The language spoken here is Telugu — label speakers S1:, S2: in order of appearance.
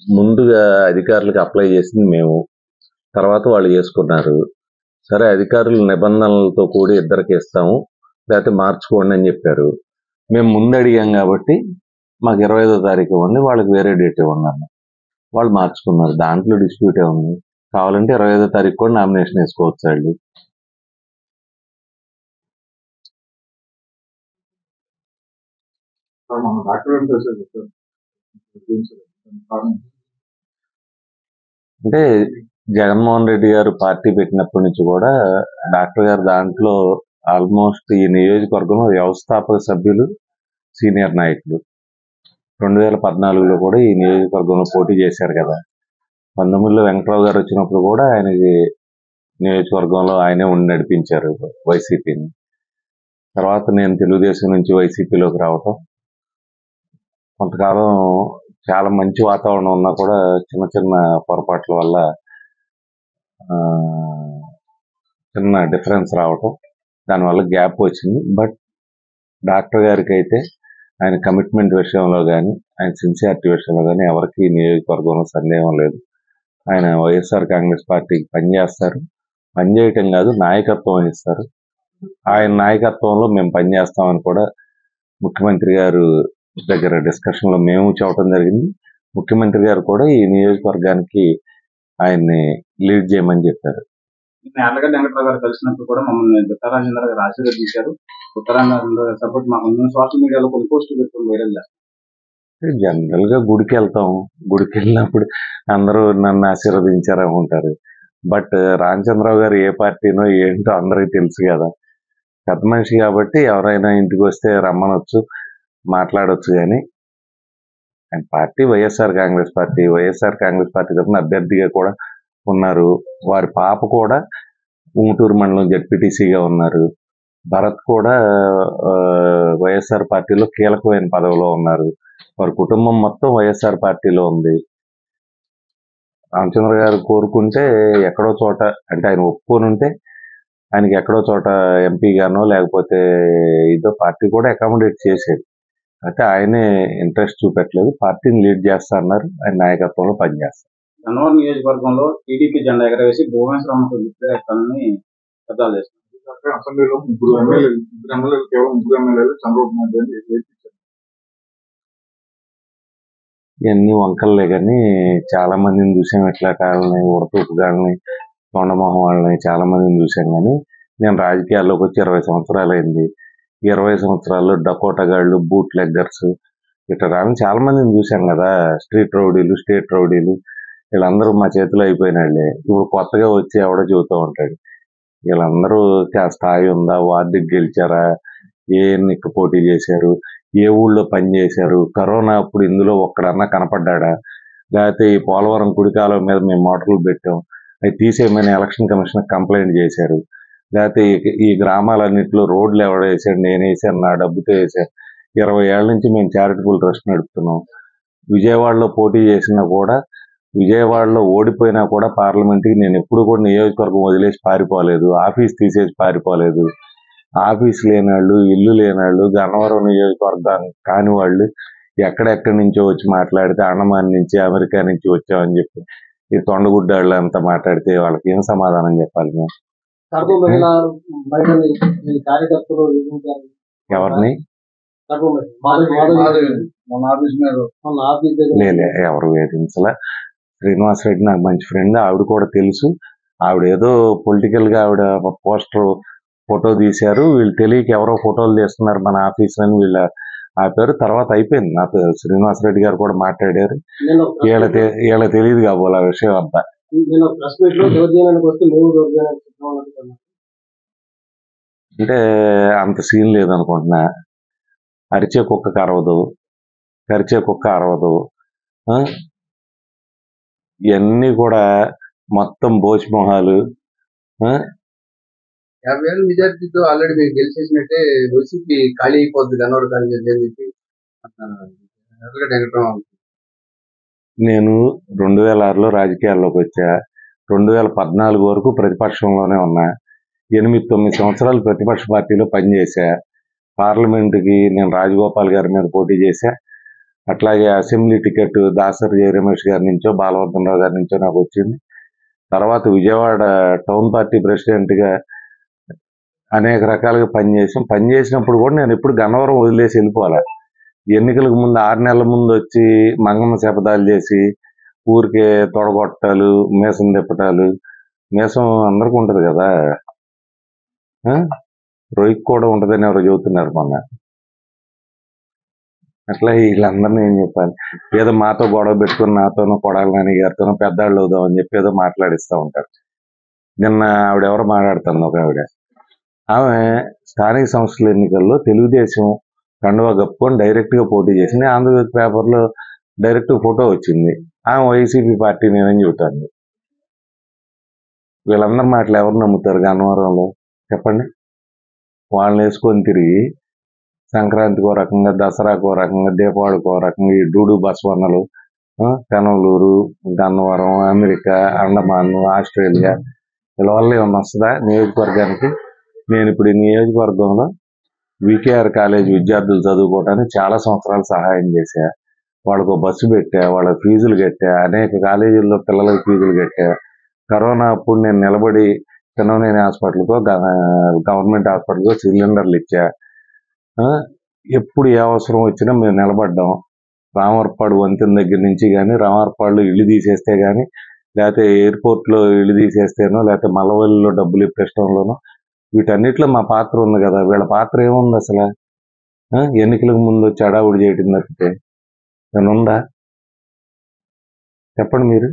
S1: ముందుగా అధికారులకు అప్లై చేసింది మేము, తర్వాత వాళ్ళు చేసుకున్నారు. సరే అధికారులు నిబంధనలతో కూడి ఇద్దరికి ఇస్తాము, లేకపోతే మార్చుకోండి అని చెప్పారు. మేము ముందు అడిగాం కాబట్టి మాకు 25వ తారీఖు ఇవ్వండి, వాళ్ళకి వేరే డేట్ ఇవ్వండి అన్నాం. వాళ్ళు మార్చుకున్నారు. దాంట్లో డిస్ప్యూట్ ఉంది. కావాలంటే 25వ తారీఖు కూడా నామినేషన్ వేసుకోవచ్చు వాళ్ళు. అంటే జగన్మోహన్ రెడ్డి గారు పార్టీ పెట్టినప్పటి నుంచి కూడా డాక్టర్ గారు దాంట్లో ఆల్మోస్ట్ ఈ నియోజకవర్గంలో వ్యవస్థాపక సభ్యులు, సీనియర్ నాయకులు. 2014లో కూడా ఈ నియోజకవర్గంలో పోటీ చేశారు కదా. 19లో వెంకట్రావు గారు వచ్చినప్పుడు కూడా ఆయనకి నియోజకవర్గంలో ఆయనే ఉండి నడిపించారు వైసీపీని. తర్వాత నేను తెలుగుదేశం నుంచి వైసీపీలోకి రావటం, కొంతకాలం చాలా మంచి వాతావరణం ఉన్నా కూడా చిన్న చిన్న పొరపాట్ల వల్ల చిన్న డిఫరెన్స్ రావటం, దానివల్ల గ్యాప్ వచ్చింది. బట్ డాక్టర్ గారికి అయితే ఆయన కమిట్మెంట్ విషయంలో కానీ, ఆయన సిన్సియారిటీ విషయంలో కానీ ఎవరికి నియోజకవర్గంలో సందేహం లేదు. ఆయన వైఎస్ఆర్ కాంగ్రెస్ పార్టీకి పనిచేస్తారు, పనిచేయటం కాదు నాయకత్వం వహిస్తారు. ఆయన నాయకత్వంలో మేము పనిచేస్తామని కూడా ముఖ్యమంత్రి గారు దగ్గర డిస్కషన్లో మేము చెప్పడం జరిగింది. ముఖ్యమంత్రి గారు కూడా ఈ నియోజకవర్గానికి ఆయన్ని లీడ్ చేయమని చెప్పారు.
S2: యార్లగడ్డ వెంకట్రావు గారు కలిసినప్పుడు కూడా మమ్మల్ని దుత్తారాజేంద్ర గారు ఆశీర్వదించారు. దుత్తారాజేంద్ర గారు సపోర్ట్ మాకు సోషల్ మీడియాలో కొన్ని పోస్టులు పెట్టుకుని వైరల్ చేస్తారు.
S1: జనరల్ గా గుడికి వెళ్తాం, గుడికి వెళ్ళినప్పుడు అందరూ నన్ను ఆశీర్వదించారనుకుంటారు. బట్ రామచంద్రరావు గారు ఏ పార్టీనో ఏంటో అందరికీ తెలుసు కదా. పెద్ద మనిషి కాబట్టి ఎవరైనా ఇంటికి వస్తే రమ్మనొచ్చు, మాట్లాడొచ్చు. కానీ ఆయన party YSR Congress party. YSR Congress party తరఫున అభ్యర్థిగా కూడా ఉన్నారు. వారి పాప కూడా ఉంగుటూరు మండలం జడ్పీటీసీగా ఉన్నారు. భరత్ కూడా వైఎస్ఆర్ పార్టీలో కీలకమైన పదవిలో ఉన్నారు. వారి కుటుంబం మొత్తం వైఎస్ఆర్ పార్టీలో ఉంది. రామచంద్ర గారు కోరుకుంటే ఎక్కడో చోట, అంటే ఆయన ఒప్పుకొని ఉంటే ఆయనకి ఎక్కడో చోట ఎంపీగానో లేకపోతే ఇదో పార్టీ కూడా అకామిడేట్ చేసేది. అయితే ఆయనే ఇంట్రెస్ట్ చూపెట్టలేదు, పార్టీని లీడ్ చేస్తా అన్నారు, ఆయన నాయకత్వంలో పనిచేస్తారు.
S2: గన్నవరం నియోజకవర్గంలో టీడీపీ జెండా ఎగరవేసి భువనేశ్వరంకు విక్రయిస్తానని శబ్దాలు చేస్తున్నారు.
S3: అసెంబ్లీలో ముగ్గురు ఎమ్మెల్యేలు కేవలం ముగ్గురు ఎమ్మెల్యేలు చంద్రబాబు నాయుడు
S1: ఇవన్నీ వంకల్లే. కానీ చాలా మందిని చూసాం, ఇట్లా కాళ్ళని, ఉడతూపు గాళ్ళని, తొండమొహం వాళ్ళని చాలా మందిని చూసాం. కానీ నేను రాజకీయాల్లోకి వచ్చి 20 సంవత్సరాలు అయింది. 20 సంవత్సరాల్లో డకోటగాళ్ళు, బూట్ లెగ్గర్స్, ఇట్లా రాని చాలా మందిని చూశాం కదా. స్ట్రీట్ రౌడీలు, స్టేట్ రౌడీలు, వీళ్ళందరూ మా చేతిలో అయిపోయినాళ్లే. ఇప్పుడు కొత్తగా వచ్చి ఎవడో చెబుతూ ఉంటాడు వీళ్ళందరూ స్థాయి ఉందా, వార్డుకి గెలిచారా, ఏ ఎన్నిక పోటీ చేశారు, ఏ ఊళ్ళో పని చేశారు, కరోనా అప్పుడు ఇందులో ఒక్కడన్నా కనపడ్డా, లేకపోతే ఈ పోలవరం కుడికాలం మీద మేము మోటార్లు పెట్టాం, అవి తీసేయమని ఎలక్షన్ కమిషన్ కంప్లైంట్ చేశారు, లేకపోతే ఈ గ్రామాలన్నింటిలో రోడ్లు ఎవడ వేసాడు, నేను వేసాను, నా డబ్బుతో వేసాను. 20 ఏళ్ల నుంచి మేము చారిటబుల్ ట్రస్ట్ నడుపుతున్నాం. విజయవాడలో పోటీ చేసినా కూడా, విజయవాడలో ఓడిపోయినా కూడా పార్లమెంట్కి నేను ఎప్పుడు కూడా నియోజకవర్గం వదిలేసి పారిపోలేదు, ఆఫీస్ తీసేసి పారిపోలేదు. ఆఫీస్ లేనాళ్ళు, ఇల్లు లేనాళ్ళు, గన్నవరం నియోజకవర్గం కాని వాళ్ళు ఎక్కడెక్కడి నుంచో వచ్చి మాట్లాడితే, అండమాన్ నుంచి, అమెరికా నుంచి వచ్చామని చెప్పి ఈ తొండగుడ్డాళ్ళు అంతా మాట్లాడితే వాళ్ళకి ఏం సమాధానం చెప్పాలి మేము? ఎవరిని లేలే, ఎవరు వేధించలే. శ్రీనివాసరెడ్డి నాకు మంచి ఫ్రెండ్, ఆవిడ కూడా తెలుసు. ఆవిడ ఏదో పొలిటికల్ గా ఆవిడ పోస్టర్ ఫోటో తీశారు, వీళ్ళు తెలియక ఎవరో ఫోటోలు తీస్తున్నారు మన ఆఫీస్ అని వీళ్ళ ఆపారు. తర్వాత అయిపోయింది. నాకు శ్రీనివాసరెడ్డి గారు కూడా మాట్లాడారు, వీళ్ళ తెలియదు కాబోలు ఆ విషయం అంతా. అంటే అంత సీన్ లేదనుకుంటున్నా. అరిచే కుక్కకు అరవదు, కరిచే కుక్క అరవదు. ఇవన్నీ కూడా మొత్తం బోచిమొహాలు.
S4: 50,000 మెజార్టీతో ఆల్రెడీ మీరు గెలిచేసినట్టే వైసీపీ ఖాళీ అయిపోద్ది గన్నవరం కాలేజీ అని చెప్పి
S1: నేను 2006లో రాజకీయాల్లోకి వచ్చా. 2014 వరకు ప్రతిపక్షంలోనే ఉన్నా. 8-9 సంవత్సరాలు ప్రతిపక్ష పార్టీలో పనిచేశా. పార్లమెంటుకి నేను రాజగోపాల్ గారి మీద పోటీ చేశా, అట్లాగే అసెంబ్లీ టికెట్ దాసరి జయ రమేష్ గారి నుంచో బాలవర్ధనరావు గారి నుంచో నాకు వచ్చింది. తర్వాత విజయవాడ టౌన్ పార్టీ ప్రెసిడెంట్గా అనేక రకాలుగా పనిచేసినప్పుడు కూడా నేను ఎప్పుడు గన్నవరం వదిలేసి వెళ్ళిపోలే. ఎన్నికలకు ముందు 6 నెలల ముందు వచ్చి మంగమ్మ శపథాలు చేసి ఊరికే తొడగొట్టాలు, మీసం తిప్పటాలు. మీసం అందరికీ ఉంటది కదా, రొయ్యకు కూడా ఉంటదని ఎవరో చెబుతున్నారు మొన్న. అట్లా వీళ్ళందరినీ ఏం చెప్పాలి, ఏదో మాతో గొడవ పెట్టుకుని నాతోనో కొడాలి నాని గారితోనో పెద్దాళ్ళు అవుదామని చెప్పి ఏదో మాట్లాడిస్తూ ఉంటారు. నిన్న ఆవిడెవరో మాట్లాడుతుంది, ఒక ఆమె స్థానిక సంస్థల ఎన్నికల్లో తెలుగుదేశం కండువా కప్పుకొని డైరెక్ట్గా పోటీ చేసింది. ఆంధ్రజ్యోతి పేపర్లో డైరెక్ట్ ఫోటో వచ్చింది. ఆమె వైసీపీ పార్టీ నేనని చెబుతాను. వీళ్ళందరి మాటలు ఎవరు నమ్ముతారు గన్నవరంలో చెప్పండి? వాళ్ళని వేసుకొని తిరిగి సంక్రాంతికో రకంగా, దసరాకో రకంగా, దీపావళికో రకంగా ఈ డూడు బసవన్నలు, పెనమలూరు, గన్నవరం, అమెరికా, అండమాన్, ఆస్ట్రేలియా వీళ్ళ వల్ల ఏమన్నా వస్తుందా నియోజకవర్గానికి? నేను ఇప్పుడు ఈ నియోజకవర్గంలో వికేఆర్ కాలేజ్ విద్యార్థులు చదువుకోవడానికి చాలా సంవత్సరాలు సహాయం చేశా. వాళ్ళకు బస్సు పెట్టా, వాళ్ళ ఫీజులు కట్టా, అనేక కాలేజీల్లో పిల్లలకి ఫీజులు కట్టా. కరోనా అప్పుడు నేను నిలబడి పిన్నమనేని హాస్పిటల్కో గవర్నమెంట్ హాస్పిటల్కో సిలిండర్లు ఇచ్చా. ఎప్పుడు ఏ అవసరం వచ్చినా మేము నిలబడ్డాం. రామవరపాడు వంతెన దగ్గర నుంచి కానీ, రామవరపాడులో ఇల్లు తీసేస్తే కానీ, లేకపోతే ఎయిర్పోర్ట్లో ఇల్లు తీసేస్తేనో, లేకపోతే మల్లవల్లిలో డబ్బులు ఇప్పించడంలోనో వీటన్నిటిలో మా పాత్ర ఉంది కదా. వీళ్ళ పాత్ర ఏముంది అసలు? ఎన్నికలకు ముందు వచ్చి అడావుడి చేయడం తప్పితే నేను ఉందా? చెప్పండి మీరు.